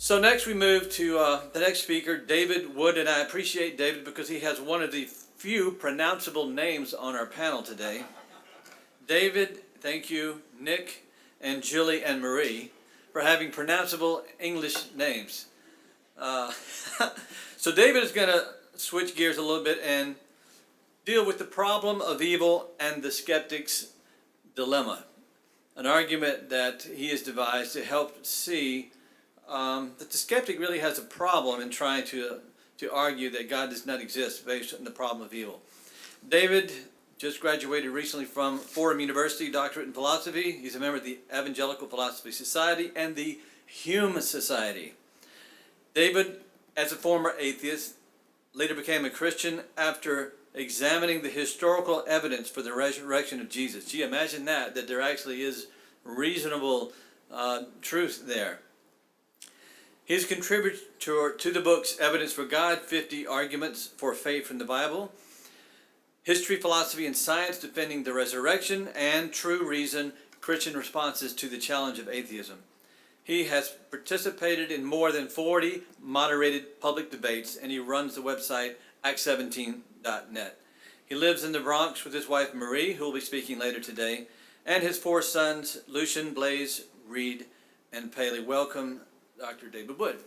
So next we move to the next speaker, David Wood, and I appreciate David because he has one of the few pronounceable names on our panel today. David, thank you, Nick, and Julie, and Marie for having pronounceable English names. So David is going to switch gears a little bit and deal with the problem of evil and the skeptic's dilemma, an argument that he has devised to help see that the skeptic really has a problem in trying to argue that God does not exist based on the problem of evil. David just graduated recently from Fordham University, doctorate in philosophy. He's a member of the Evangelical Philosophy Society and the Hume Society. David, as a former atheist, later became a Christian after examining the historical evidence for the resurrection of Jesus. Gee, imagine that there actually is reasonable truth there. He's a contributor to the books Evidence for God, 50 Arguments for Faith from the Bible, History, Philosophy, and Science Defending the Resurrection, and True Reason, Christian Responses to the Challenge of Atheism. He has participated in more than 40 moderated public debates, and he runs the website act17.net. He lives in the Bronx with his wife Marie, who will be speaking later today, and his 4 sons, Lucian, Blaze, Reed, and Paley. Welcome, Dr. David Wood.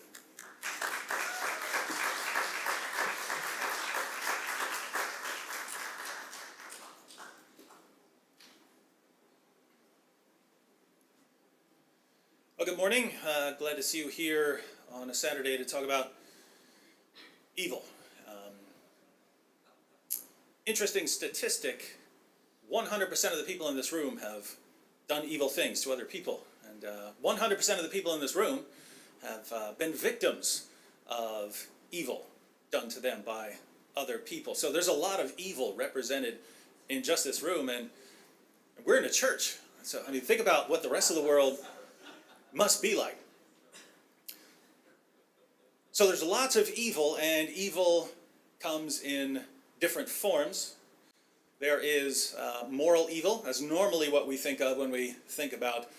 Well, good morning. Glad to see you here on a Saturday to talk about evil. Interesting statistic, 100% of the people in this room have done evil things to other people. And 100% of the people in this room have been victims of evil done to them by other people. So there's a lot of evil represented in just this room, and we're in a church. So, I mean, think about what the rest of the world must be like. So there's lots of evil, and evil comes in different forms. There is moral evil. That's normally what we think of when we think about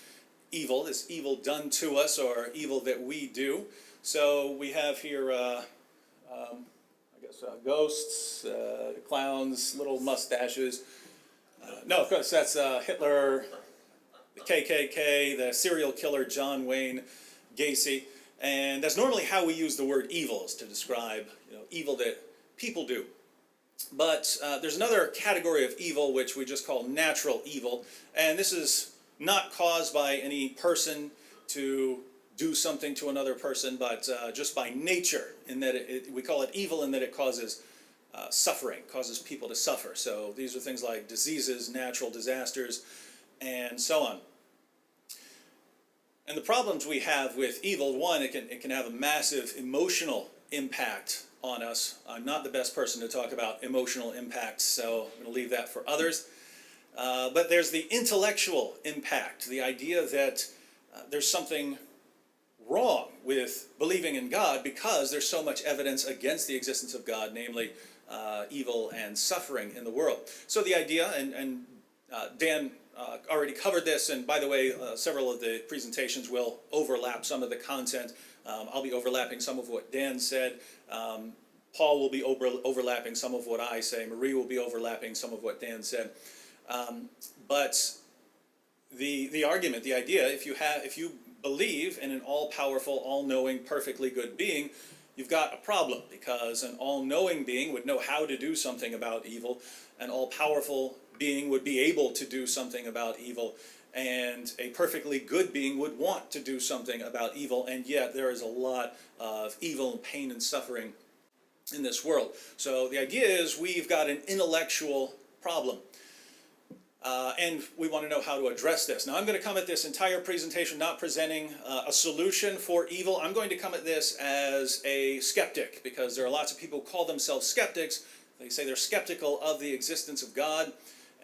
evil, is evil done to us or evil that we do. So we have here, ghosts, clowns, little mustaches. No, of course, that's Hitler, the KKK, the serial killer John Wayne Gacy. And that's normally how we use the word evil, is to describe evil that people do. But there's another category of evil which we just call natural evil, and this is not caused by any person to do something to another person, but just by nature, in that we call it evil in that it causes suffering, causes people to suffer. So these are things like diseases, natural disasters, and so on. And the problems we have with evil, one, it can have a massive emotional impact on us. I'm not the best person to talk about emotional impacts, so I'm going to leave that for others. But there's the intellectual impact, the idea that there's something wrong with believing in God because there's so much evidence against the existence of God, namely evil and suffering in the world. So the idea, and Dan already covered this, and by the way, several of the presentations will overlap some of the content. I'll be overlapping some of what Dan said. Paul will be overlapping some of what I say. Marie will be overlapping some of what Dan said. But the argument, the idea, if you believe in an all-powerful, all-knowing, perfectly good being, you've got a problem, because an all-knowing being would know how to do something about evil. An all-powerful being would be able to do something about evil, and a perfectly good being would want to do something about evil, and yet there is a lot of evil and pain and suffering in this world. So the idea is we've got an intellectual problem, and we want to know how to address this. Now I'm going to come at this entire presentation not presenting a solution for evil. I'm going to come at this as a skeptic, because there are lots of people who call themselves skeptics. They say they're skeptical of the existence of God.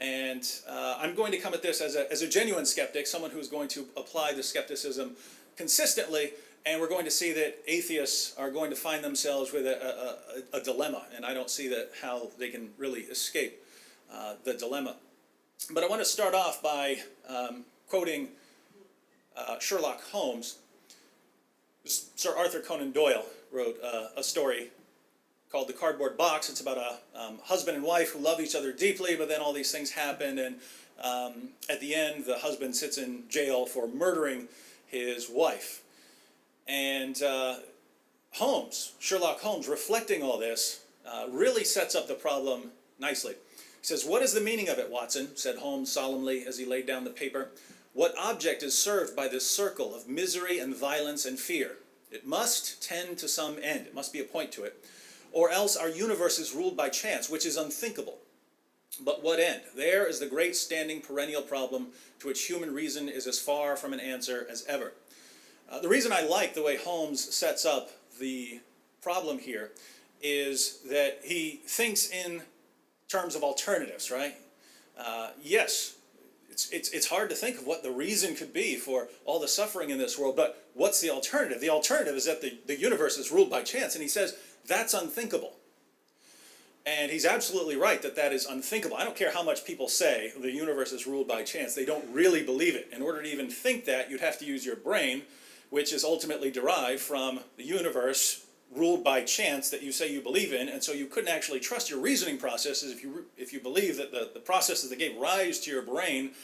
And I'm going to come at this as a genuine skeptic, someone who's going to apply the skepticism consistently, and we're going to see that atheists are going to find themselves with a dilemma, and I don't see how they can really escape the dilemma. But I want to start off by quoting Sherlock Holmes. Sir Arthur Conan Doyle wrote a story called The Cardboard Box. It's about a husband and wife who love each other deeply, but then all these things happen, and at the end, the husband sits in jail for murdering his wife. And Sherlock Holmes, reflecting all this, really sets up the problem nicely. He says, "What is the meaning of it, Watson?" said Holmes solemnly as he laid down the paper. "What object is served by this circle of misery and violence and fear? It must tend to some end. It must be a point to it. Or else our universe is ruled by chance, which is unthinkable. But what end? There is the great standing perennial problem to which human reason is as far from an answer as ever." The reason I like the way Holmes sets up the problem here is that he thinks in terms of alternatives, right? Yes, it's hard to think of what the reason could be for all the suffering in this world, but what's the alternative? The alternative is that the universe is ruled by chance, and he says that's unthinkable. And he's absolutely right that that is unthinkable. I don't care how much people say the universe is ruled by chance. They don't really believe it. In order to even think that, you'd have to use your brain, which is ultimately derived from the universe ruled by chance that you say you believe in, and so you couldn't actually trust your reasoning processes if you believe that the processes that gave rise to your brain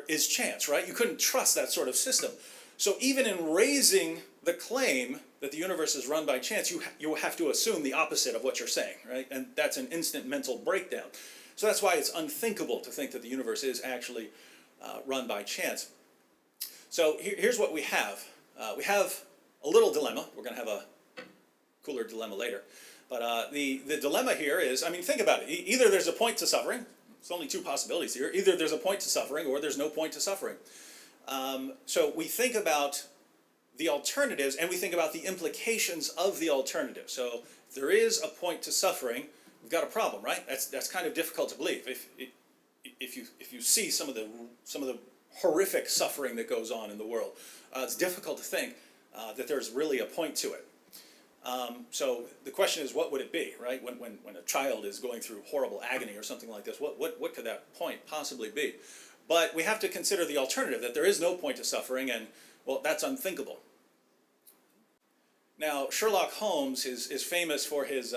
is chance, right? You couldn't trust that sort of system. So even in raising the claim that the universe is run by chance, you have to assume the opposite of what you're saying, right? And that's an instant mental breakdown. So that's why it's unthinkable to think that the universe is actually run by chance. So here's what we have. We have a little dilemma. We're going to have a cooler dilemma later. But the dilemma here is, I mean, think about it. Either there's a point to suffering. There's only two possibilities here. Either there's a point to suffering or there's no point to suffering. So we think about the alternatives and we think about the implications of the alternative. So if there is a point to suffering, we've got a problem, right? That's kind of difficult to believe. If you see some of the horrific suffering that goes on in the world, it's difficult to think that there's really a point to it. So the question is, what would it be, right? When a child is going through horrible agony or something like this, what could that point possibly be? But we have to consider the alternative, that there is no point to suffering, and, well, that's unthinkable. Now, Sherlock Holmes is famous for his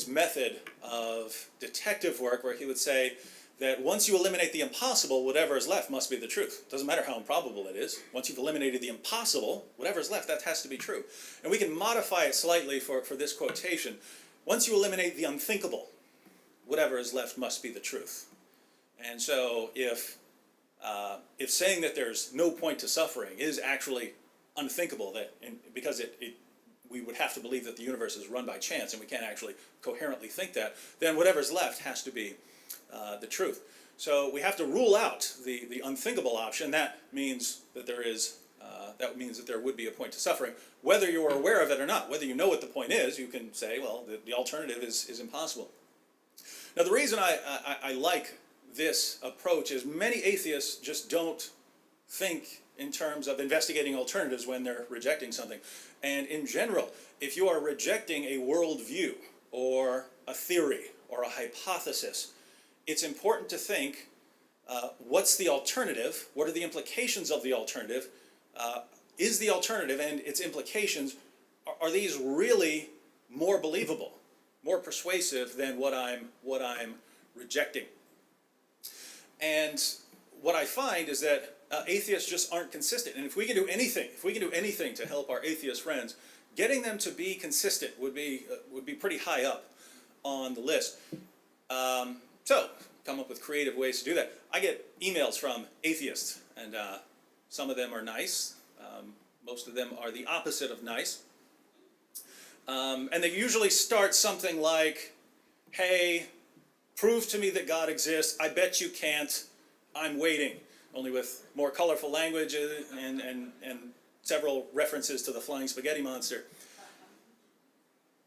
method of detective work, where he would say that once you eliminate the impossible, whatever is left must be the truth. Doesn't matter how improbable it is. Once you've eliminated the impossible, whatever is left, that has to be true. And we can modify it slightly for this quotation. Once you eliminate the unthinkable, whatever is left must be the truth. And so if saying that there's no point to suffering is actually unthinkable, because we would have to believe that the universe is run by chance and we can't actually coherently think that, then whatever's left has to be the truth. So we have to rule out the unthinkable option. That means that there would be a point to suffering. Whether you are aware of it or not, whether you know what the point is, you can say, well, the alternative is impossible. Now, the reason I like this approach is many atheists just don't think in terms of investigating alternatives when they're rejecting something. And in general, if you are rejecting a worldview or a theory or a hypothesis, it's important to think, what's the alternative? What are the implications of the alternative? Is the alternative and its implications, are these really more believable, more persuasive than what I'm rejecting? And what I find is that atheists just aren't consistent. And if we can do anything to help our atheist friends, getting them to be consistent would be pretty high up on the list. So come up with creative ways to do that. I get emails from atheists, and some of them are nice. Most of them are the opposite of nice. And they usually start something like, "Hey, prove to me that God exists. I bet you can't. I'm waiting." Only with more colorful language and several references to the flying spaghetti monster.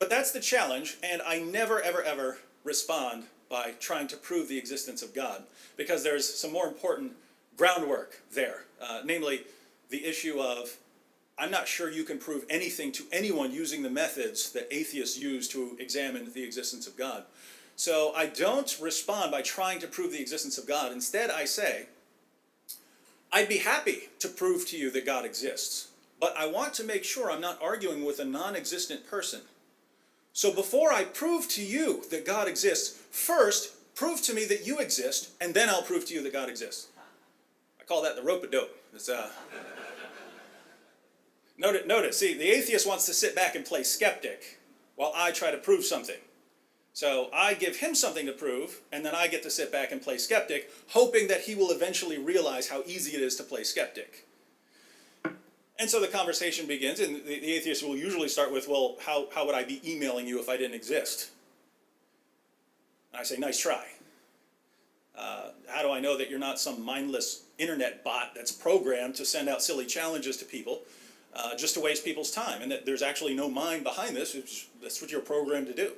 But that's the challenge, and I never, ever, ever respond by trying to prove the existence of God, because there's some more important groundwork there, namely the issue of, I'm not sure you can prove anything to anyone using the methods that atheists use to examine the existence of God. So I don't respond by trying to prove the existence of God. Instead, I say, I'd be happy to prove to you that God exists. but I want to make sure I'm not arguing with a non-existent person. So before I prove to you that God exists, first prove to me that you exist, and then I'll prove to you that God exists. I call that the rope-a-dope. Notice, see, the atheist wants to sit back and play skeptic while I try to prove something. So I give him something to prove, and then I get to sit back and play skeptic, hoping that he will eventually realize how easy it is to play skeptic. And so the conversation begins, and the atheist will usually start with, well, how would I be emailing you if I didn't exist? And I say, nice try. How do I know that you're not some mindless internet bot that's programmed to send out silly challenges to people just to waste people's time, and that there's actually no mind behind this? That's what you're programmed to do.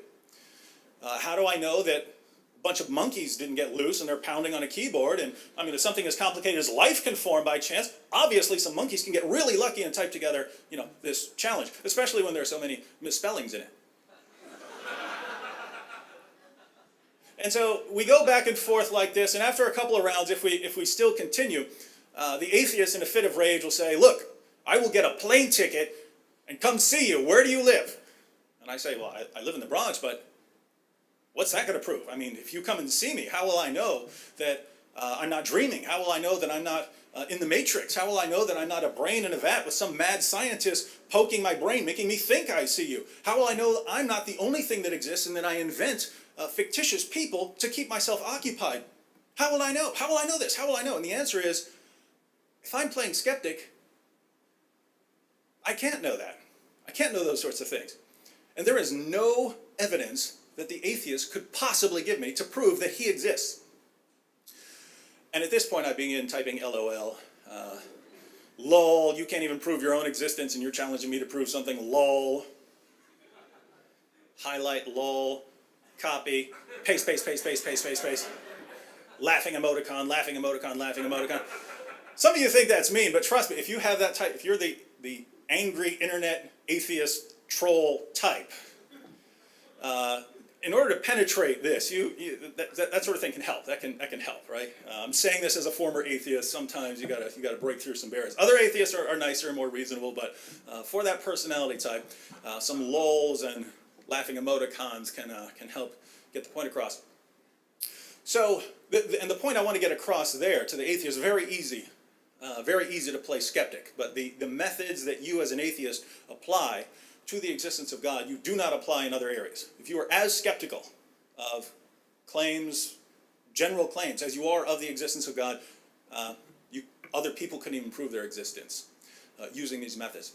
How do I know that a bunch of monkeys didn't get loose and they're pounding on a keyboard? And I mean, if something as complicated as life can form by chance, obviously some monkeys can get really lucky and type together, this challenge, especially when there are so many misspellings in it. And so we go back and forth like this, and after a couple of rounds, if we still continue, the atheist in a fit of rage will say, look, I will get a plane ticket and come see you. Where do you live? And I say, well, I live in the Bronx, but what's that going to prove? I mean, if you come and see me, how will I know that I'm not dreaming? How will I know that I'm not in the Matrix? How will I know that I'm not a brain in a vat with some mad scientist poking my brain, making me think I see you? How will I know that I'm not the only thing that exists and that I invent fictitious people to keep myself occupied? How will I know? How will I know this? How will I know? And the answer is, if I'm playing skeptic, I can't know that. I can't know those sorts of things. And there is no evidence that the atheist could possibly give me to prove that he exists. And at this point I begin typing LOL. Lol, you can't even prove your own existence and you're challenging me to prove something. Lol. Highlight lol. Copy. Paste, paste, paste, paste, paste, paste, paste. Laughing emoticon, laughing emoticon, laughing emoticon. Some of you think that's mean, but trust me, if you have that type, if you're the angry internet atheist troll type, in order to penetrate this, that sort of thing can help. That can help, right? I'm saying this as a former atheist. Sometimes you gotta break through some barriers. Other atheists are nicer and more reasonable, but for that personality type, some lols and laughing emoticons can help get the point across. So, and the point I want to get across there to the atheist is very easy to play skeptic. But the methods that you as an atheist apply to the existence of God, you do not apply in other areas. If you are as skeptical of claims, general claims, as you are of the existence of God, other people couldn't even prove their existence using these methods.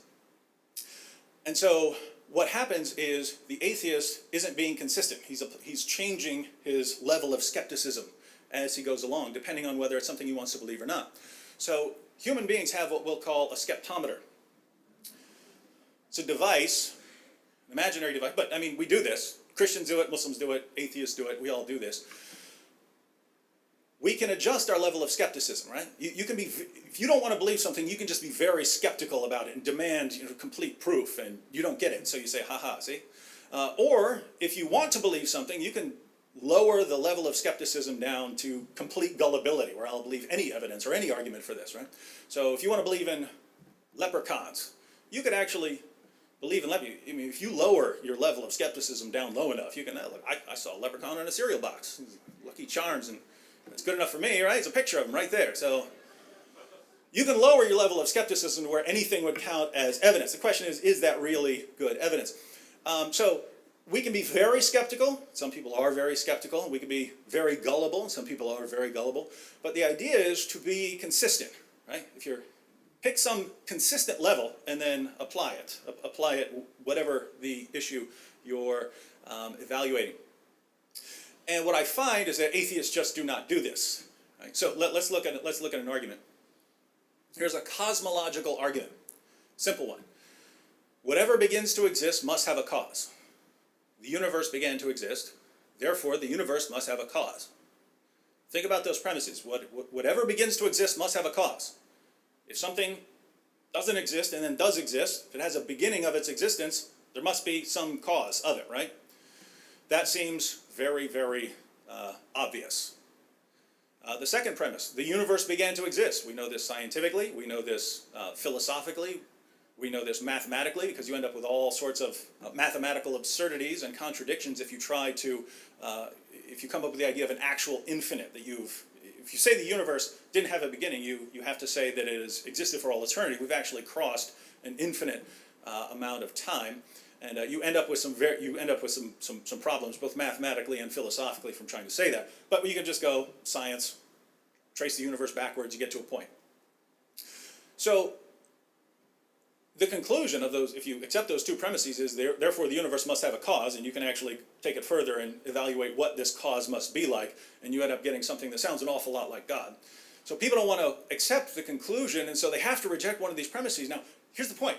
And so what happens is the atheist isn't being consistent. He's changing his level of skepticism as he goes along, depending on whether it's something he wants to believe or not. So human beings have what we'll call a skeptometer. It's a device, an imaginary device, but I mean, we do this. Christians do it, Muslims do it, atheists do it, we all do this. We can adjust our level of skepticism, right? You can be, if you don't want to believe something, you can just be very skeptical about it and demand complete proof, and you don't get it, so you say, haha, see? Or if you want to believe something, you can lower the level of skepticism down to complete gullibility, where I'll believe any evidence or any argument for this, right? So if you want to believe in leprechauns, you could actually believe in leprechauns. I mean, if you lower your level of skepticism down low enough, you can, look, I saw a leprechaun in a cereal box. Lucky Charms, and it's good enough for me, right? It's a picture of him right there. So you can lower your level of skepticism to where anything would count as evidence. The question is that really good evidence? So we can be very skeptical. Some people are very skeptical. We can be very gullible. Some people are very gullible. But the idea is to be consistent, right? If you're pick some consistent level and then apply it. Apply it whatever the issue you're evaluating. And what I find is that atheists just do not do this. Right? So let's look at an argument. Here's a cosmological argument. Simple one. Whatever begins to exist must have a cause. The universe began to exist, therefore the universe must have a cause. Think about those premises. Whatever begins to exist must have a cause. If something doesn't exist and then does exist, if it has a beginning of its existence, there must be some cause of it, right? That seems very, very obvious. The second premise, the universe began to exist. We know this scientifically, we know this philosophically, We know this mathematically because you end up with all sorts of mathematical absurdities and contradictions if you try to, if you come up with the idea of an actual infinite that if you say the universe didn't have a beginning, you have to say that it has existed for all eternity. We've actually crossed an infinite amount of time, and you end up with some problems both mathematically and philosophically from trying to say that. But you can just go science, trace the universe backwards, you get to a point. So the conclusion of those, if you accept those two premises, is therefore the universe must have a cause, and you can actually take it further and evaluate what this cause must be like, and you end up getting something that sounds an awful lot like God. So people don't want to accept the conclusion, and so they have to reject one of these premises. Now, here's the point.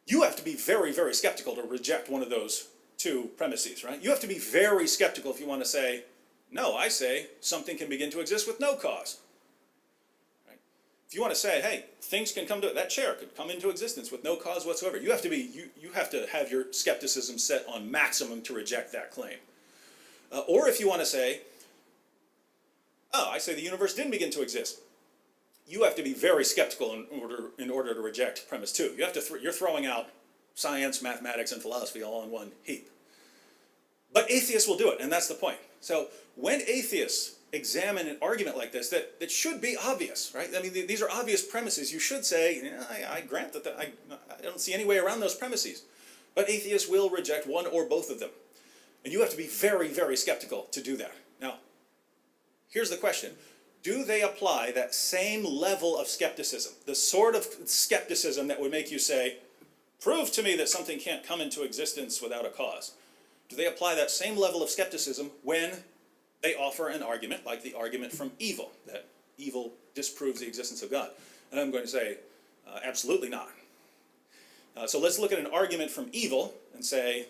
You have to be very, very skeptical to reject one of those two premises, right? You have to be very skeptical if you want to say, no, I say something can begin to exist with no cause. If you want to say, hey, things can come to, that chair could come into existence with no cause whatsoever, you have to have your skepticism set on maximum to reject that claim. Or if you want to say, oh, I say the universe didn't begin to exist, you have to be very skeptical in order to reject premise two. You have to you're throwing out science, mathematics, and philosophy all in one heap. But atheists will do it, and that's the point. So when atheists examine an argument like this that should be obvious, right? I mean, these are obvious premises. You should say, yeah, I grant that I don't see any way around those premises. But atheists will reject one or both of them. And you have to be very, very skeptical to do that. Now, here's the question. Do they apply that same level of skepticism, the sort of skepticism that would make you say, prove to me that something can't come into existence without a cause? Do they apply that same level of skepticism when they offer an argument like the argument from evil, that evil disproves the existence of God? And I'm going to say, absolutely not. So let's look at an argument from evil and say,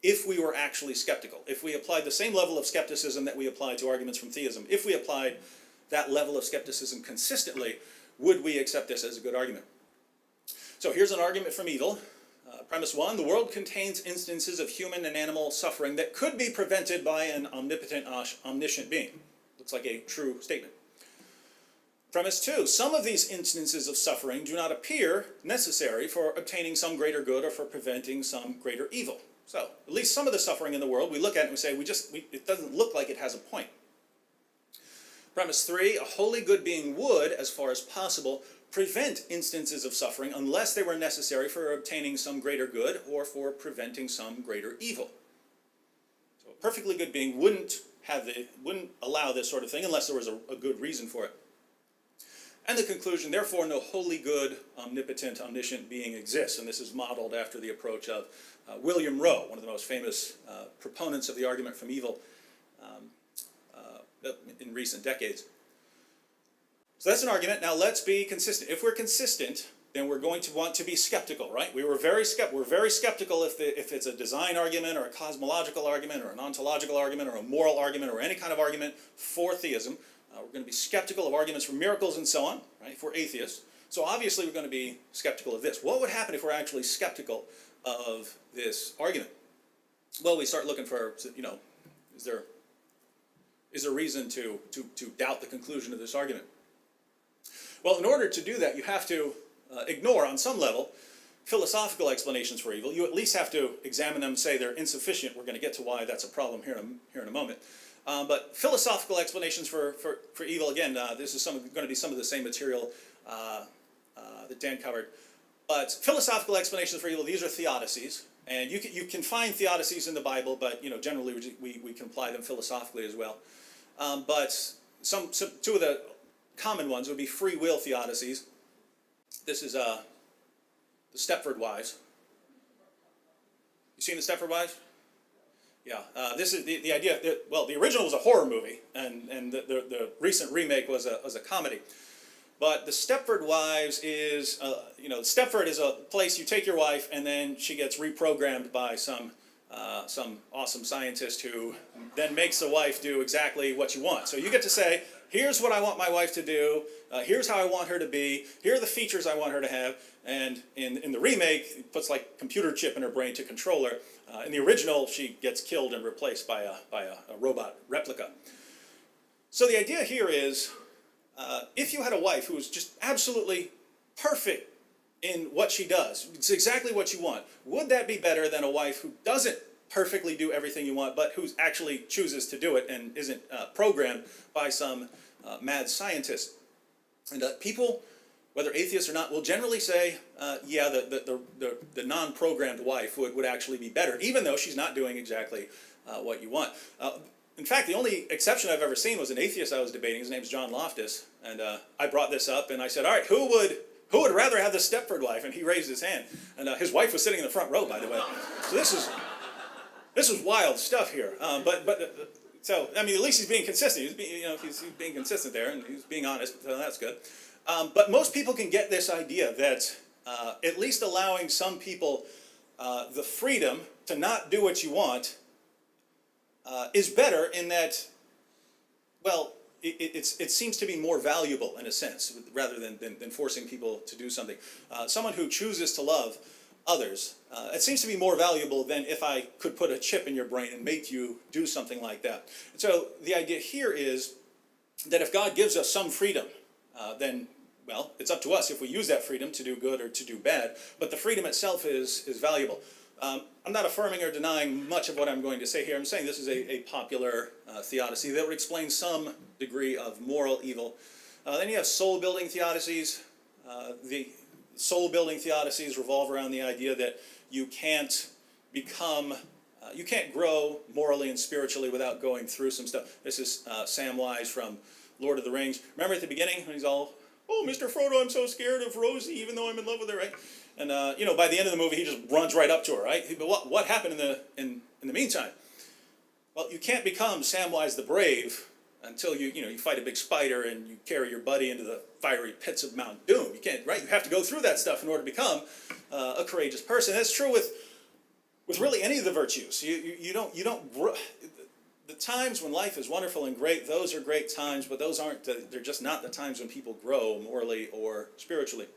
if we were actually skeptical, if we applied the same level of skepticism that we apply to arguments from theism, if we applied that level of skepticism consistently, would we accept this as a good argument? So here's an argument from evil. Premise one, the world contains instances of human and animal suffering that could be prevented by an omnipotent, omniscient being. Looks like a true statement. Premise two, some of these instances of suffering do not appear necessary for obtaining some greater good or for preventing some greater evil. So, at least some of the suffering in the world, we look at it and we say, it doesn't look like it has a point. Premise three, a wholly good being would, as far as possible, prevent instances of suffering unless they were necessary for obtaining some greater good or for preventing some greater evil. So a perfectly good being wouldn't allow this sort of thing unless there was a good reason for it. And the conclusion, therefore, no wholly good, omnipotent, omniscient being exists. And this is modeled after the approach of William Rowe, one of the most famous proponents of the argument from evil in recent decades. So that's an argument. Now let's be consistent. If we're consistent, then we're going to want to be skeptical, right? We're very skeptical if it's a design argument or a cosmological argument or an ontological argument or a moral argument or any kind of argument for theism. We're going to be skeptical of arguments for miracles and so on, right, if we're atheists. So obviously we're going to be skeptical of this. What would happen if we're actually skeptical of this argument? Well, we start looking for, is there reason to doubt the conclusion of this argument? Well, in order to do that, you have to ignore, on some level, philosophical explanations for evil. You at least have to examine them and say they're insufficient. We're going to get to why that's a problem here in a moment. But philosophical explanations for evil, again, this is going to be some of the same material that Dan covered. But philosophical explanations for evil, these are theodicies. And you can find theodicies in the Bible, but generally we can apply them philosophically as well. But two of the common ones would be free will theodicies. This is the Stepford Wives. You seen the Stepford Wives? Yeah. This is the idea that, well, the original was a horror movie, and the recent remake was a comedy. But the Stepford Wives is, Stepford is a place you take your wife, and then she gets reprogrammed by some awesome scientist who then makes the wife do exactly what you want. So you get to say, here's what I want my wife to do, here's how I want her to be, here are the features I want her to have, and in the remake, it puts like computer chip in her brain to control her. In the original, she gets killed and replaced by a robot replica. So the idea here is, if you had a wife who was just absolutely perfect in what she does. It's exactly what you want. Would that be better than a wife who doesn't perfectly do everything you want, but who actually chooses to do it and isn't programmed by some mad scientist? And people, whether atheists or not, will generally say, yeah, the non-programmed wife would actually be better, even though she's not doing exactly what you want. In fact, the only exception I've ever seen was an atheist I was debating. His name's John Loftus, and I brought this up, and I said, all right, who would rather have the Stepford wife? And he raised his hand, and his wife was sitting in the front row, by the way. So this is wild stuff here. So I mean, at least he's being consistent. He's being consistent there, and he's being honest. So that's good. But most people can get this idea that at least allowing some people the freedom to not do what you want is better in that, well, it seems to be more valuable in a sense, rather than forcing people to do something. Someone who chooses to love others, it seems to be more valuable than if I could put a chip in your brain and make you do something like that. And so the idea here is that if God gives us some freedom, then, well, it's up to us if we use that freedom to do good or to do bad, but the freedom itself is valuable. I'm not affirming or denying much of what I'm going to say here. I'm saying this is a popular theodicy that would explain some degree of moral evil. Then you have soul-building theodicies. The soul-building theodicies revolve around the idea that you can't grow morally and spiritually without going through some stuff. This is Samwise from Lord of the Rings. Remember at the beginning when he's all, oh, Mr. Frodo, I'm so scared of Rosie, even though I'm in love with her, right? And by the end of the movie, he just runs right up to her, right? But what happened in the meantime? Well, you can't become Samwise the Brave until you fight a big spider and you carry your buddy into the fiery pits of Mount Doom. You can't, right? You have to go through that stuff in order to become a courageous person. That's true with really any of the virtues. You don't grow. The times when life is wonderful and great, those are great times, but those aren't. They're just not the times when people grow morally or spiritually.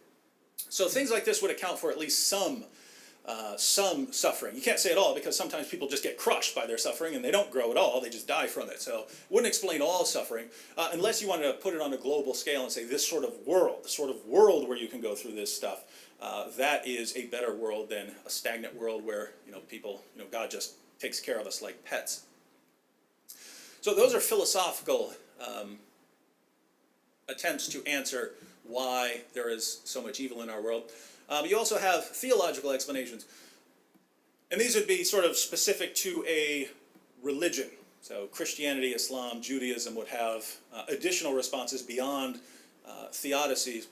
So things like this would account for at least some suffering. You can't say it all because sometimes people just get crushed by their suffering and they don't grow at all. They just die from it. So it wouldn't explain all suffering unless you wanted to put it on a global scale and say this sort of world where you can go through this stuff, that is a better world than a stagnant world where people, God just takes care of us like pets. So those are philosophical attempts to answer why there is so much evil in our world. But you also have theological explanations. And these would be sort of specific to a religion. So Christianity, Islam, Judaism would have additional responses beyond theodicies.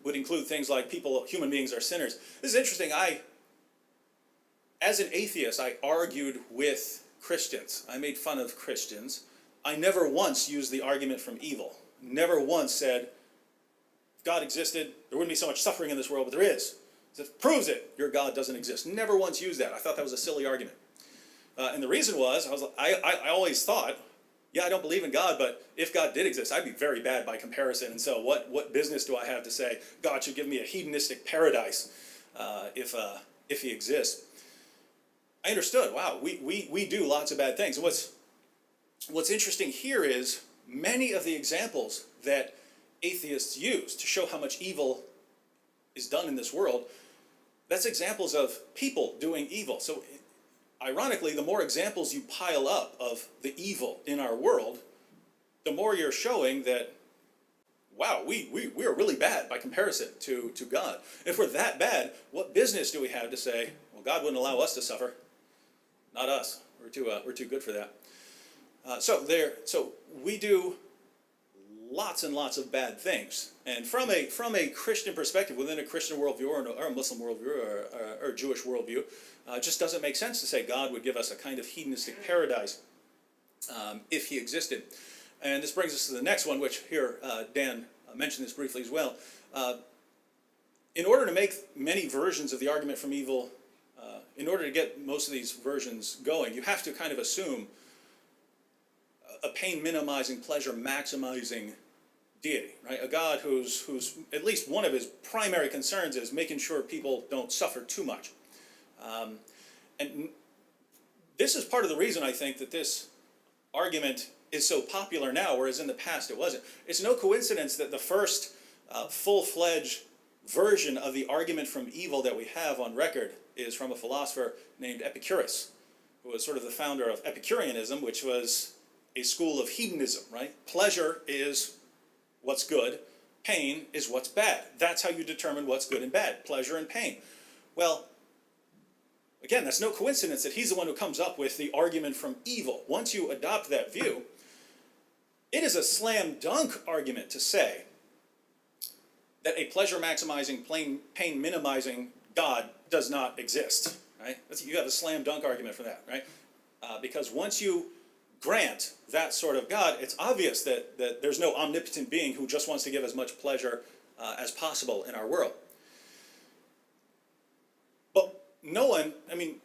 Would include things like human beings are sinners. This is interesting. As an atheist, I argued with Christians. I made fun of Christians. I never once used the argument from evil. Never once said, if God existed, there wouldn't be so much suffering in this world, but there is. It proves it. Your God doesn't exist. Never once used that. I thought that was a silly argument. And the reason was, I always thought, yeah, I don't believe in God, but if God did exist, I'd be very bad by comparison. And so what business do I have to say God should give me a hedonistic paradise if he exists? I understood, wow, we do lots of bad things. And what's interesting here is many of the examples that atheists use to show how much evil is done in this world, that's examples of people doing evil. So ironically, the more examples you pile up of the evil in our world, the more you're showing that, wow, we are really bad by comparison to God. If we're that bad, what business do we have to say, well, God wouldn't allow us to suffer? Not us. We're too good for that. So we do lots and lots of bad things. And from a Christian perspective, within a Christian worldview or a Muslim worldview or a Jewish worldview, it just doesn't make sense to say God would give us a kind of hedonistic paradise if he existed. And this brings us to the next one, which here Dan mentioned this briefly as well. In order to make many versions of the argument from evil, in order to get most of these versions going, you have to kind of assume a pain-minimizing, pleasure-maximizing deity, right? A God whose at least one of his primary concerns is making sure people don't suffer too much. And this is part of the reason I think that this argument is so popular now, whereas in the past it wasn't. It's no coincidence that the first full-fledged version of the argument from evil that we have on record is from a philosopher named Epicurus, who was sort of the founder of Epicureanism, which was a school of hedonism, right? Pleasure is what's good, pain is what's bad. That's how you determine what's good and bad, pleasure and pain. Well, again, that's no coincidence that he's the one who comes up with the argument from evil. Once you adopt that view, it is a slam dunk argument to say that a pleasure maximizing, pain minimizing God does not exist, right? You have a slam dunk argument for that, right? Because once you grant that sort of God, it's obvious that there's no omnipotent being who just wants to give as much pleasure as possible in our world. But no one, I mean,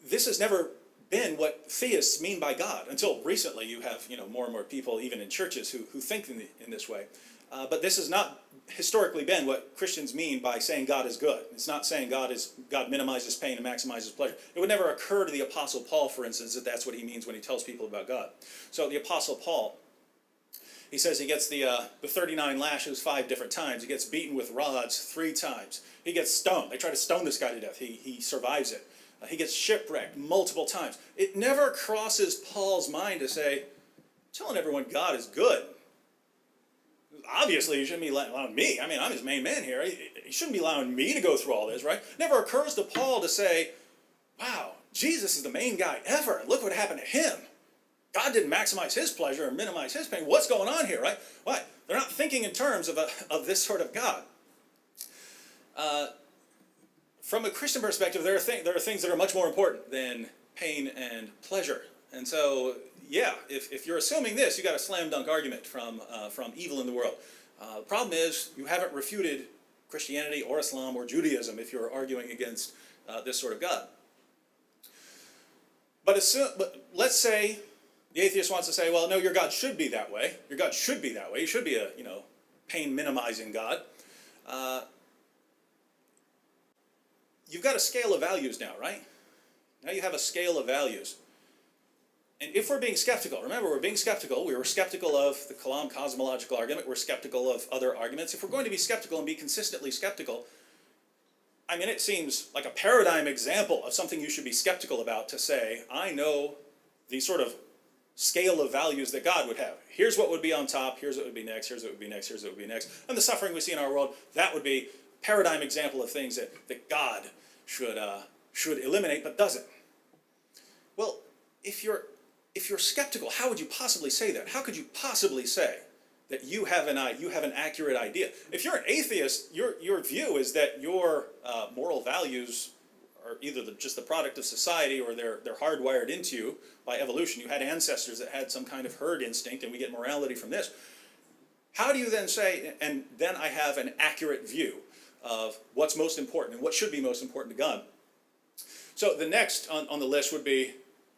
this has never been what theists mean by God. Until recently, you have more and more people, even in churches, who think in this way. But this has not historically been what Christians mean by saying God is good. It's not saying God minimizes pain and maximizes pleasure. It would never occur to the Apostle Paul, for instance, that that's what he means when he tells people about God. So the Apostle Paul, he says he gets the 39 lashes 5 different times. He gets beaten with rods 3 times. He gets stoned. They try to stone this guy to death. He survives it. He gets shipwrecked multiple times. It never crosses Paul's mind to say, telling everyone God is good. Obviously, he shouldn't be allowing me. I mean, I'm his main man here. He shouldn't be allowing me to go through all this, right? Never occurs to Paul to say, wow, Jesus is the main guy ever. Look what happened to him. God didn't maximize his pleasure or minimize his pain. What's going on here, right? Why? They're not thinking in terms of this sort of God. From a Christian perspective, there are things that are much more important than pain and pleasure. And so, yeah, if you're assuming this, you got a slam dunk argument from evil in the world. The problem is you haven't refuted Christianity or Islam or Judaism if you're arguing against this sort of God. But let's say the atheist wants to say, well, no, your God should be that way. Your God should be that way. He should be a pain minimizing God. You've got a scale of values now, right? Now you have a scale of values. And if we're being skeptical, remember, we're being skeptical. We were skeptical of the Kalam cosmological argument. We're skeptical of other arguments. If we're going to be skeptical and be consistently skeptical, I mean, it seems like a paradigm example of something you should be skeptical about to say, I know the sort of scale of values that God would have. Here's what would be on top. Here's what would be next. Here's what would be next. Here's what would be next. And the suffering we see in our world, that would be a paradigm example of things that God should eliminate, but doesn't. Well, if you're skeptical, how would you possibly say that? How could you possibly say that you have an accurate idea? If you're an atheist, your view is that your moral values are either just the product of society or they're hardwired into you by evolution. You had ancestors that had some kind of herd instinct, and we get morality from this. How do you then say, and then I have an accurate view of what's most important and what should be most important to God? So the next on the list would be,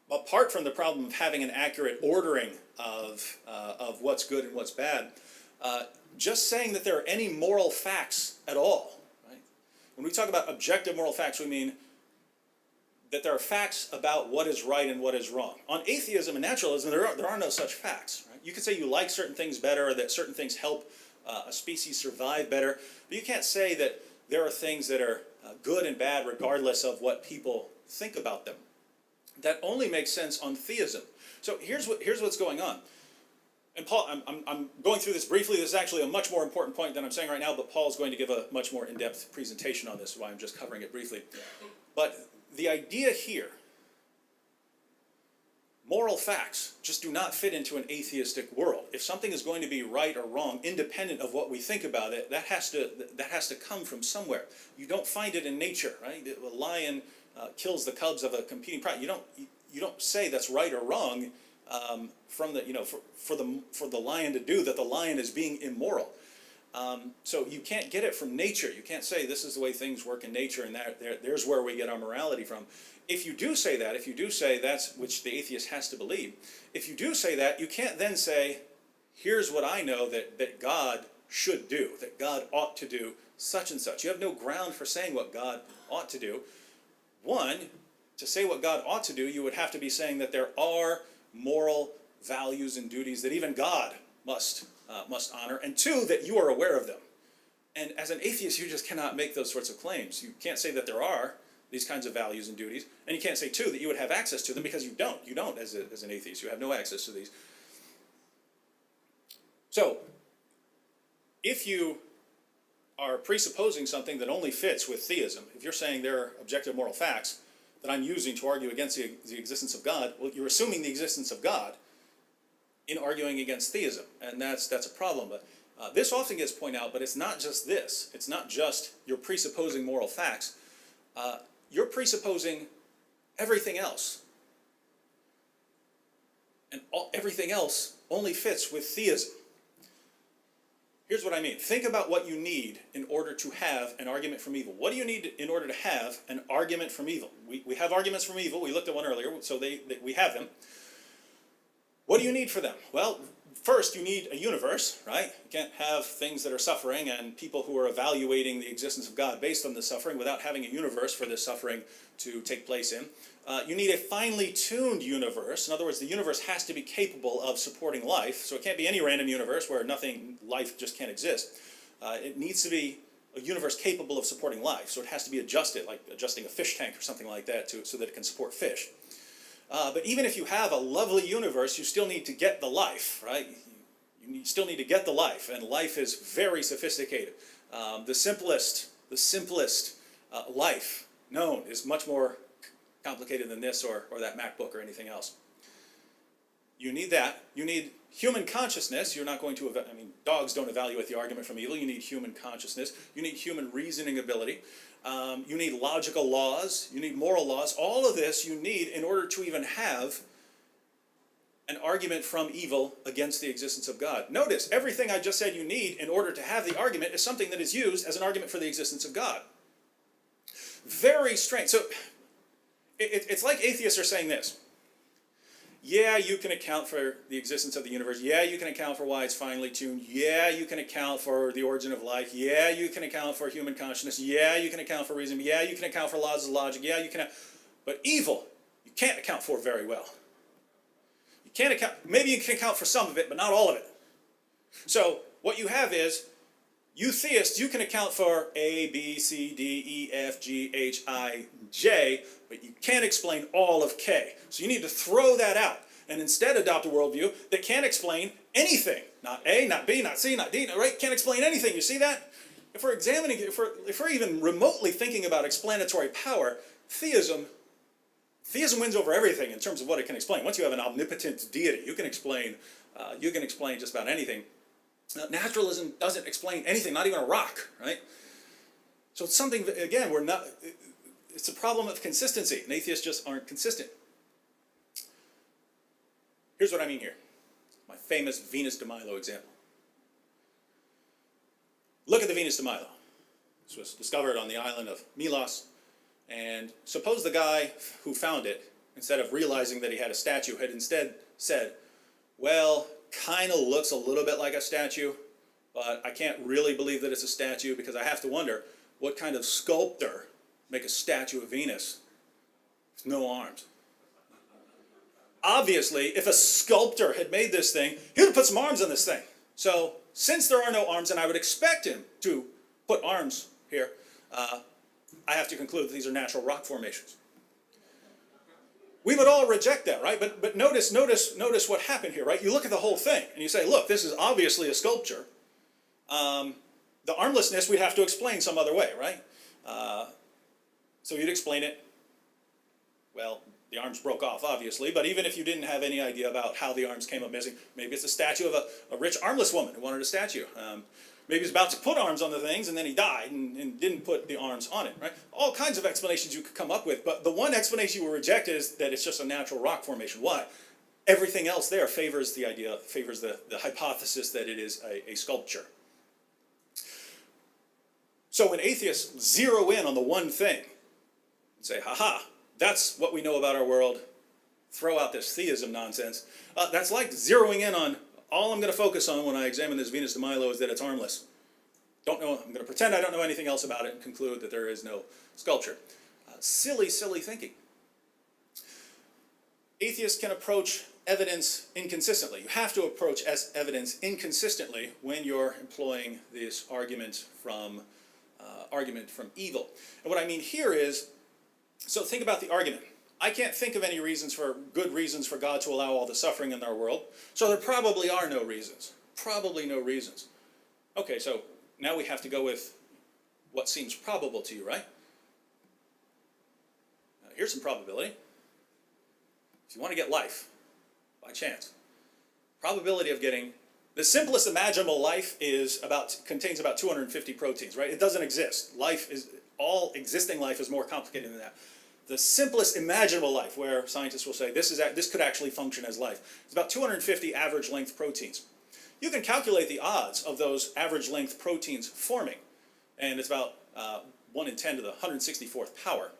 apart from the problem of having an accurate ordering of what's good and what's bad, just saying that there are any moral facts at all. Right? When we talk about objective moral facts, we mean that there are facts about what is right and what is wrong. On atheism and naturalism, there are no such facts. Right? You can say you like certain things better, or that certain things help a species survive better, but you can't say that there are things that are good and bad regardless of what people think about them. That only makes sense on theism. So here's what's going on. And Paul, I'm going through this briefly. This is actually a much more important point than I'm saying right now, but Paul's going to give a much more in-depth presentation on this, so I'm just covering it briefly. But the idea here, moral facts just do not fit into an atheistic world. If something is going to be right or wrong, independent of what we think about it, that has to come from somewhere. You don't find it in nature, right? A lion kills the cubs of a competing pride. You don't say that's right or wrong from the for the lion to do that. The lion is being immoral. So you can't get it from nature. You can't say this is the way things work in nature, and there's where we get our morality from. If you do say that, if you do say that's, which the atheist has to believe, if you do say that, you can't then say, here's what I know that God should do, that God ought to do such and such. You have no ground for saying what God ought to do. One, to say what God ought to do, you would have to be saying that there are moral values and duties that even God must honor, and two, that you are aware of them. And as an atheist, you just cannot make those sorts of claims. You can't say that there are these kinds of values and duties, and you can't say, too, that you would have access to them, because you don't. You don't as an atheist. You have no access to these. So, if you are presupposing something that only fits with theism, if you're saying there are objective moral facts that I'm using to argue against the existence of God, well, you're assuming the existence of God in arguing against theism, and that's a problem. But this often gets pointed out, but it's not just this. It's not just you're presupposing moral facts. You're presupposing everything else. And everything else only fits with theism. Here's what I mean. Think about what you need in order to have an argument from evil. What do you need in order to have an argument from evil? We have arguments from evil. We looked at one earlier, so we have them. What do you need for them? Well, first you need a universe, right? You can't have things that are suffering and people who are evaluating the existence of God based on the suffering without having a universe for this suffering to take place in. You need a finely tuned universe. In other words, the universe has to be capable of supporting life. So it can't be any random universe where life just can't exist. It needs to be a universe capable of supporting life. So it has to be adjusted, like adjusting a fish tank or something like that so that it can support fish. But even if you have a lovely universe, you still need to get the life, right? You still need to get the life, and life is very sophisticated. The simplest life known is much more complicated than this or that MacBook or anything else. You need that. You need human consciousness. You're not going to, dogs don't evaluate the argument from evil. You need human consciousness. You need human reasoning ability. You need logical laws. You need moral laws. All of this you need in order to even have an argument from evil against the existence of God. Notice, everything I just said you need in order to have the argument is something that is used as an argument for the existence of God. Very strange. So, it's like atheists are saying this. Yeah, you can account for the existence of the universe. Yeah, you can account for why it's finely tuned. Yeah, you can account for the origin of life. Yeah, you can account for human consciousness. Yeah, you can account for reason. Yeah, you can account for laws of logic. Yeah, you can. But evil, you can't account for very well. You can't account. Maybe you can account for some of it, but not all of it. So what you have is, you theists, you can account for A, B, C, D, E, F, G, H, I, J, but you can't explain all of K. So you need to throw that out and instead adopt a worldview that can't explain anything. Not A, not B, not C, not D, right? Can't explain anything. You see that? If we're even remotely thinking about explanatory power, theism wins over everything in terms of what it can explain. Once you have an omnipotent deity, you can explain just about anything. Naturalism doesn't explain anything, not even a rock, right? So it's something, again, it's a problem of consistency, and atheists just aren't consistent. Here's what I mean here. My famous Venus de Milo example. Look at the Venus de Milo. This was discovered on the island of Milos, and suppose the guy who found it, instead of realizing that he had a statue, had instead said, well, kind of looks a little bit like a statue, but I can't really believe that it's a statue because I have to wonder, what kind of sculptor make a statue of Venus with no arms? Obviously, if a sculptor had made this thing, he would have put some arms on this thing. So, since there are no arms, and I would expect him to put arms here, I have to conclude that these are natural rock formations. We would all reject that, right? But notice what happened here, right? You look at the whole thing, and you say, look, this is obviously a sculpture. The armlessness we'd have to explain some other way, right? So you'd explain it. Well, the arms broke off, obviously, but even if you didn't have any idea about how the arms came up missing, maybe it's a statue of a rich armless woman who wanted a statue. Maybe he's about to put arms on the things, and then he died and didn't put the arms on it, right? All kinds of explanations you could come up with, but the one explanation you will reject is that it's just a natural rock formation. Why? Everything else there favors the hypothesis that it is a sculpture. So when atheists zero in on the one thing and say, ha-ha, that's what we know about our world, throw out this theism nonsense, that's like zeroing in on, all I'm going to focus on when I examine this Venus de Milo is that it's armless. Don't know, I'm going to pretend I don't know anything else about it and conclude that there is no sculpture. Silly, silly thinking. atheists can approach evidence inconsistently. You have to approach evidence inconsistently when you're employing this argument from evil. And what I mean here is, so think about the argument. I can't think of any good reasons for God to allow all the suffering in our world, so there probably are no reasons. Probably no reasons. Okay, so now we have to go with what seems probable to you, right? Here's some probability. If you want to get life, by chance, probability of getting the simplest imaginable life contains about 250 proteins, right? It doesn't exist. All existing life is more complicated than that. The simplest imaginable life, where scientists will say this could actually function as life, is about 250 average length proteins. You can calculate the odds of those average length proteins forming, and it's about 1 in 10 to the 164th power.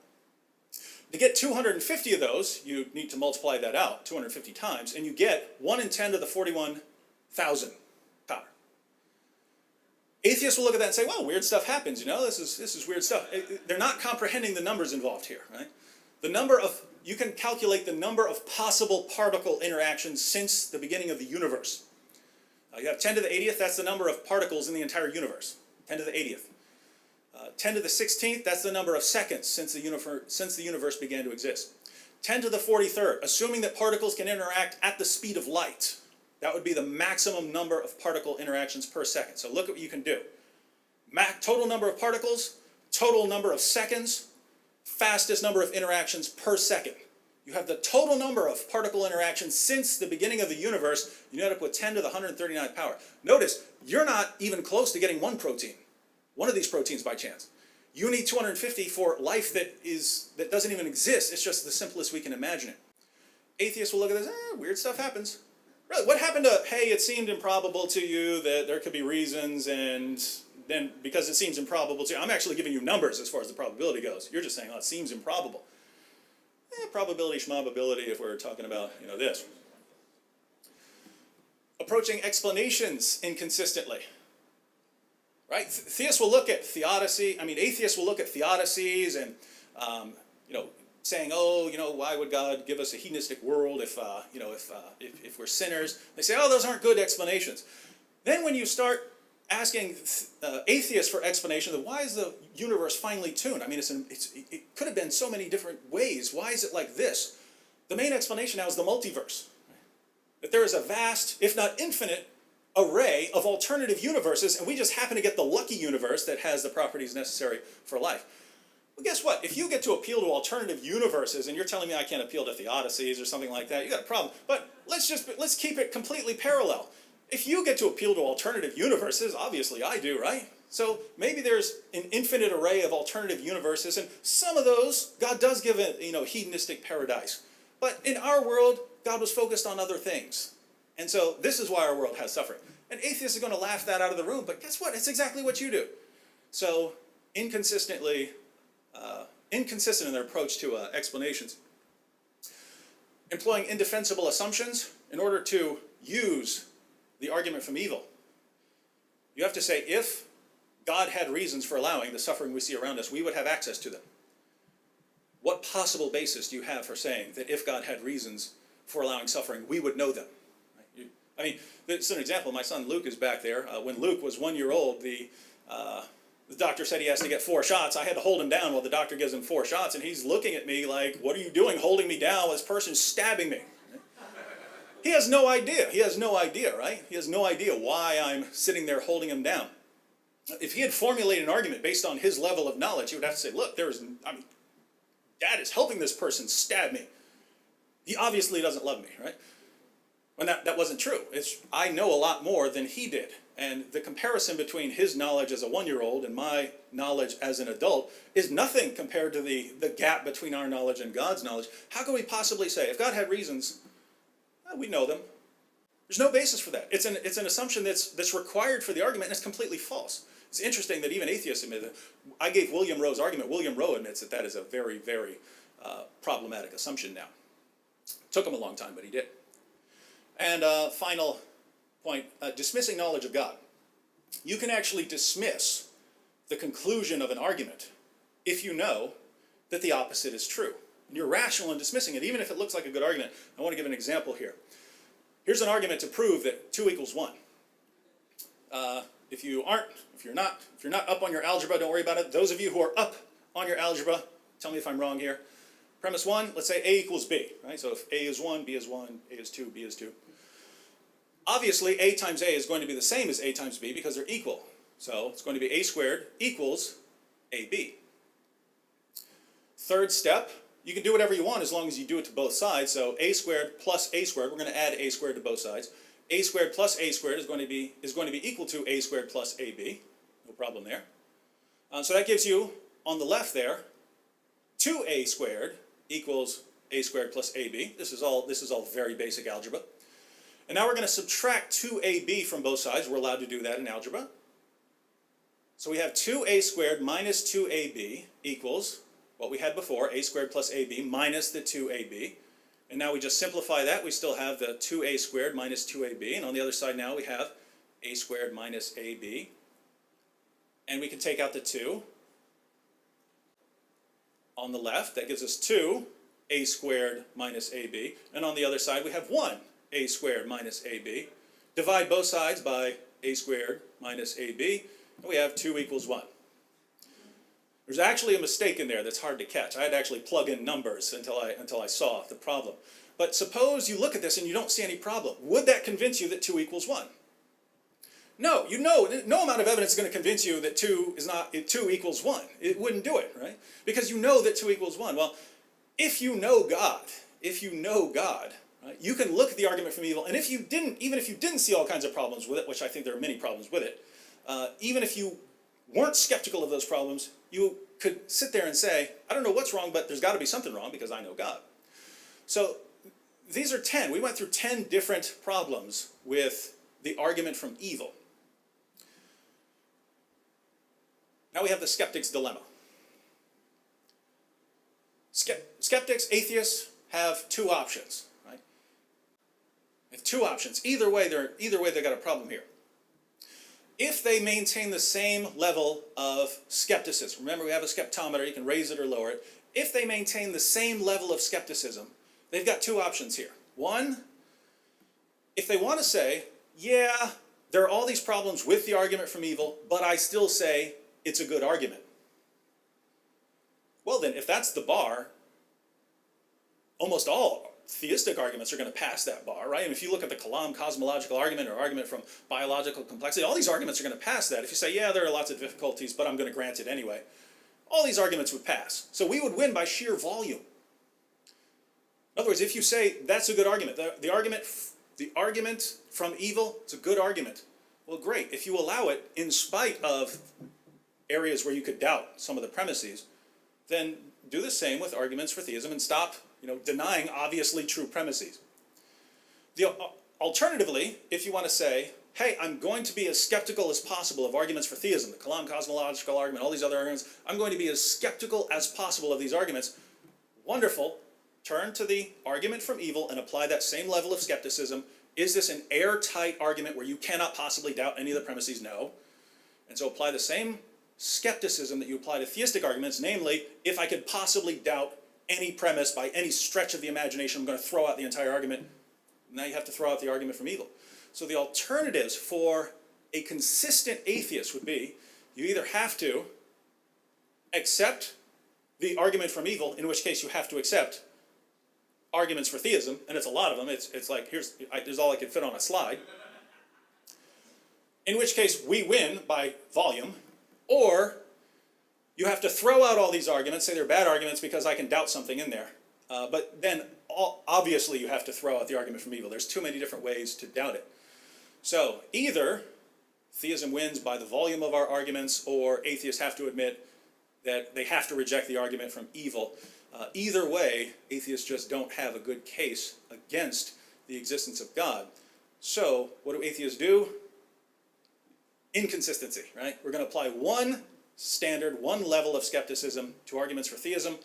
To get 250 of those, you need to multiply that out 250 times, and you get 1 in 10 to the 41,000 power. Atheists will look at that and say, well, weird stuff happens, you know, this is weird stuff. They're not comprehending the numbers involved here, right? You can calculate the number of possible particle interactions since the beginning of the universe. You have 10 to the 80th, that's the number of particles in the entire universe, 10 to the 80th. 10 to the 16th, that's the number of seconds since the universe began to exist. 10 to the 43rd, assuming that particles can interact at the speed of light, that would be the maximum number of particle interactions per second. So look at what you can do. Total number of particles, total number of seconds, fastest number of interactions per second. You have the total number of particle interactions since the beginning of the universe. You end up with 10 to the 139th power. Notice, you're not even close to getting one of these proteins by chance. You need 250 for life that doesn't even exist. It's just the simplest we can imagine it. Atheists will look at this, weird stuff happens. Really, what happened to, hey, it seemed improbable to you that there could be reasons, and then because it seems improbable to you, I'm actually giving you numbers as far as the probability goes. You're just saying, oh, it seems improbable. Probability, schmobability, if we're talking about, this. Approaching explanations inconsistently. Right? Theists will look at theodicy. Atheists will look at theodicies and, saying, why would God give us a hedonistic world if we're sinners? They say, those aren't good explanations. Then when you start asking atheists for explanations of why is the universe finely tuned? It could have been so many different ways. Why is it like this? The main explanation now is the multiverse. That there is a vast, if not infinite, array of alternative universes, and we just happen to get the lucky universe that has the properties necessary for life. Well, guess what? If you get to appeal to alternative universes, and you're telling me I can't appeal to theodicies or something like that, you got a problem. But let's keep it completely parallel. If you get to appeal to alternative universes, obviously I do, right? So maybe there's an infinite array of alternative universes, and some of those, God does give a hedonistic paradise. But in our world, God was focused on other things. And so this is why our world has suffering. And atheists are going to laugh that out of the room, but guess what? It's exactly what you do. So inconsistent in their approach to explanations. Employing indefensible assumptions in order to use the argument from evil. You have to say, if God had reasons for allowing the suffering we see around us, we would have access to them. What possible basis do you have for saying that if God had reasons for allowing suffering, we would know them? It's an example. My son Luke is back there. When Luke was 1 year old, the doctor said he has to get 4 shots. I had to hold him down while the doctor gives him 4 shots, and he's looking at me like, what are you doing holding me down while this person's stabbing me? He has no idea. He has no idea, right? He has no idea why I'm sitting there holding him down. If he had formulated an argument based on his level of knowledge, he would have to say, look, Dad is helping this person stab me. He obviously doesn't love me, right? When that wasn't true. I know a lot more than he did. And the comparison between his knowledge as a 1-year-old and my knowledge as an adult is nothing compared to the gap between our knowledge and God's knowledge. How can we possibly say, if God had reasons, we know them? There's no basis for that. It's an assumption that's required for the argument, and it's completely false. It's interesting that even atheists admit that. I gave William Rowe's argument. William Rowe admits that is a very, very problematic assumption now. Took him a long time, but he did. And final point, dismissing knowledge of God. You can actually dismiss the conclusion of an argument if you know that the opposite is true. And you're rational in dismissing it, even if it looks like a good argument. I want to give an example here. Here's an argument to prove that 2 equals 1. If you're not up on your algebra, don't worry about it. Those of you who are up on your algebra, tell me if I'm wrong here. Premise 1, let's say A equals B, right? So if A is 1, B is 1, A is 2, B is 2. Obviously, A times A is going to be the same as A times B because they're equal. So it's going to be A squared equals AB. Third step, you can do whatever you want as long as you do it to both sides. So A squared plus A squared, we're going to add A squared to both sides. A squared plus A squared is going to be equal to A squared plus AB. No problem there. So that gives you, on the left there, 2A squared equals A squared plus AB. This is all very basic algebra. And now we're going to subtract 2AB from both sides. We're allowed to do that in algebra. So we have 2A squared minus 2AB equals what we had before, A squared plus AB minus the 2AB. And now we just simplify that. We still have the 2A squared minus 2AB. And on the other side now we have A squared minus AB. And we can take out the 2. On the left, that gives us 2A squared minus AB. And on the other side we have 1A squared minus AB. Divide both sides by A squared minus AB. And we have 2 equals 1. There's actually a mistake in there that's hard to catch. I had to actually plug in numbers until I saw the problem. But suppose you look at this and you don't see any problem. Would that convince you that 2 equals 1? No, no amount of evidence is going to convince you that 2 equals 1. It wouldn't do it, right? Because you know that 2 equals 1. Well, if you know God, right, you can look at the argument from evil, and even if you didn't see all kinds of problems with it, which I think there are many problems with it, even if you weren't skeptical of those problems, you could sit there and say, I don't know what's wrong, but there's got to be something wrong because I know God. So these are 10. We went through 10 different problems with the argument from evil. Now we have the skeptic's dilemma. Skeptics, atheists, have 2 options, right? They have 2 options. Either way, they got a problem here. If they maintain the same level of skepticism, remember we have a skeptometer, you can raise it or lower it. If they maintain the same level of skepticism, they've got 2 options here. One, if they want to say, yeah, there are all these problems with the argument from evil, but I still say it's a good argument. Well then, if that's the bar, almost all theistic arguments are going to pass that bar, right? And if you look at the Kalam cosmological argument or argument from biological complexity, all these arguments are going to pass that. If you say, yeah, there are lots of difficulties, but I'm going to grant it anyway, all these arguments would pass. So we would win by sheer volume. In other words, if you say that's a good argument, the argument from evil, it's a good argument. Well, great. If you allow it in spite of areas where you could doubt some of the premises, then do the same with arguments for theism and stop denying obviously true premises. Alternatively, if you want to say, hey, I'm going to be as skeptical as possible of arguments for theism, the Kalam cosmological argument, all these other arguments, I'm going to be as skeptical as possible of these arguments. Wonderful. Turn to the argument from evil and apply that same level of skepticism. Is this an airtight argument where you cannot possibly doubt any of the premises? No. And so apply the same skepticism that you apply to theistic arguments, namely, if I could possibly doubt any premise by any stretch of the imagination, I'm going to throw out the entire argument. Now you have to throw out the argument from evil. So the alternatives for a consistent atheist would be, you either have to accept the argument from evil, in which case you have to accept arguments for theism, and it's a lot of them. It's like, there's all I can fit on a slide. In which case we win by volume, or you have to throw out all these arguments, say they're bad arguments because I can doubt something in there. But then obviously you have to throw out the argument from evil. There's too many different ways to doubt it. So either theism wins by the volume of our arguments, or atheists have to admit that they have to reject the argument from evil. Either way, atheists just don't have a good case against the existence of God. So what do atheists do? Inconsistency, right? We're going to apply one standard, one level of skepticism to arguments for theism.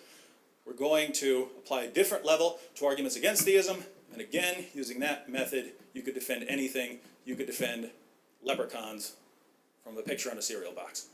We're going to apply a different level to arguments against theism. And again, using that method, you could defend anything. You could defend leprechauns from the picture on a cereal box.